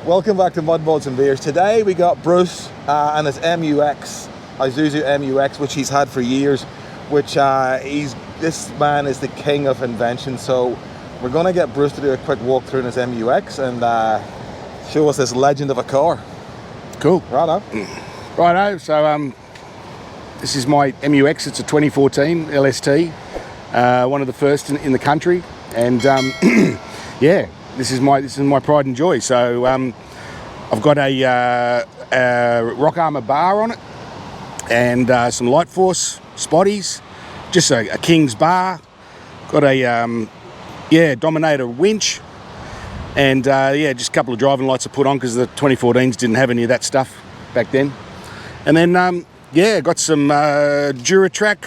Welcome back to Mud Mods and Beers. Today we got Bruce and his MUX, Isuzu MUX, which he's had for years, which this man is the king of invention. So we're going to get Bruce to do a quick walkthrough in his MUX and show us this legend of a car. Cool. Righto. Righto, so this is my MUX. It's a 2014 LST, one of the first in the country, and yeah, this is my pride and joy. So I've got a rock armour bar on it, and some Light Force spotties, just a King's bar. Got a Dominator winch, and just a couple of driving lights I put on because the 2014s didn't have any of that stuff back then. And then got some Duratrack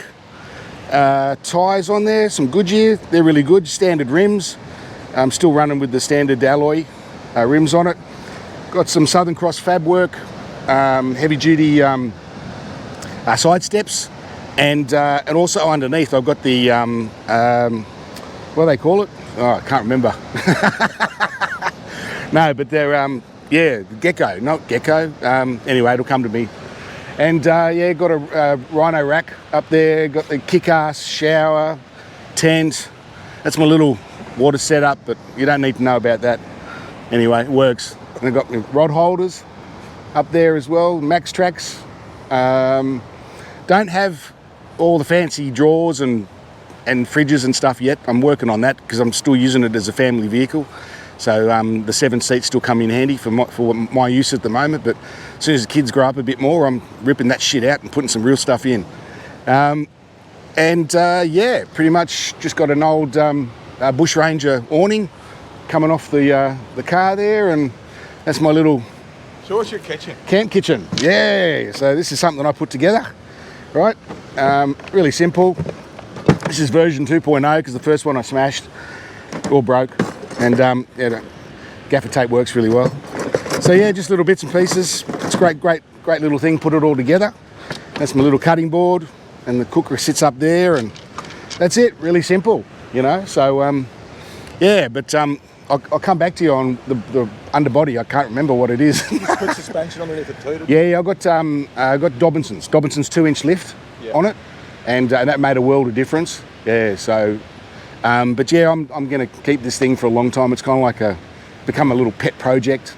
tyres on there, some Goodyear. They're really good, standard rims. I'm still running with the standard alloy rims on it. Got some Southern Cross fab work, heavy duty side steps, and also underneath I've got the what do they call it? Oh, I can't remember. No, but they're Gecko, not Gecko. Anyway, it'll come to me. And got a Rhino rack up there. Got the kick-ass shower, tent. That's my little water setup, but you don't need to know about that. Anyway, it works. And I've got my rod holders up there as well, Max Tracks. Don't have all the fancy drawers and fridges and stuff yet. I'm working on that because I'm still using it as a family vehicle. So the 7 seats still come in handy for my use at the moment. But as soon as the kids grow up a bit more, I'm ripping that shit out and putting some real stuff in. Pretty much just got an old Bush Ranger awning coming off the car there, and that's my little Show us your kitchen. Camp kitchen. Yeah, so this is something I put together, right? Really simple. This is version 2.0 because the first one I smashed or broke, and the gaffer tape works really well. So yeah, just little bits and pieces. It's a great little thing. Put it all together. That's my little cutting board, and the cooker sits up there, and that's it. Really simple, you know. So I'll come back to you on the underbody. I can't remember what it is. Quick suspension underneath the too. Yeah, I got Dobinson's 2-inch lift on it, and that made a world of difference. Yeah, so but yeah, I'm going to keep this thing for a long time. It's kind of like become a little pet project,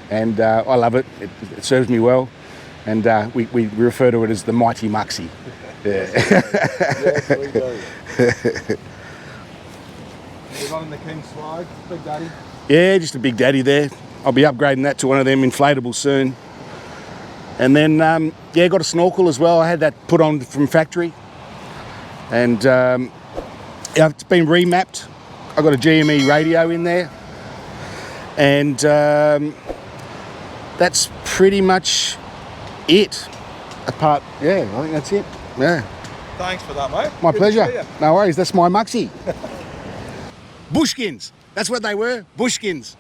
and I love it. It serves me well, and we refer to it as the Mighty Muxie. Yeah. Yes, we do. You're on the King slide, Big Daddy. Yeah, just a Big Daddy there. I'll be upgrading that to one of them inflatables soon. And then, got a Snorkel as well. I had that put on from factory. And it's been remapped. I've got a GME radio in there. And that's pretty much it. I think that's it. Yeah. Thanks for that, mate. My pleasure. No worries, that's my Muxie. Bushkins. That's what they were, Bushkins.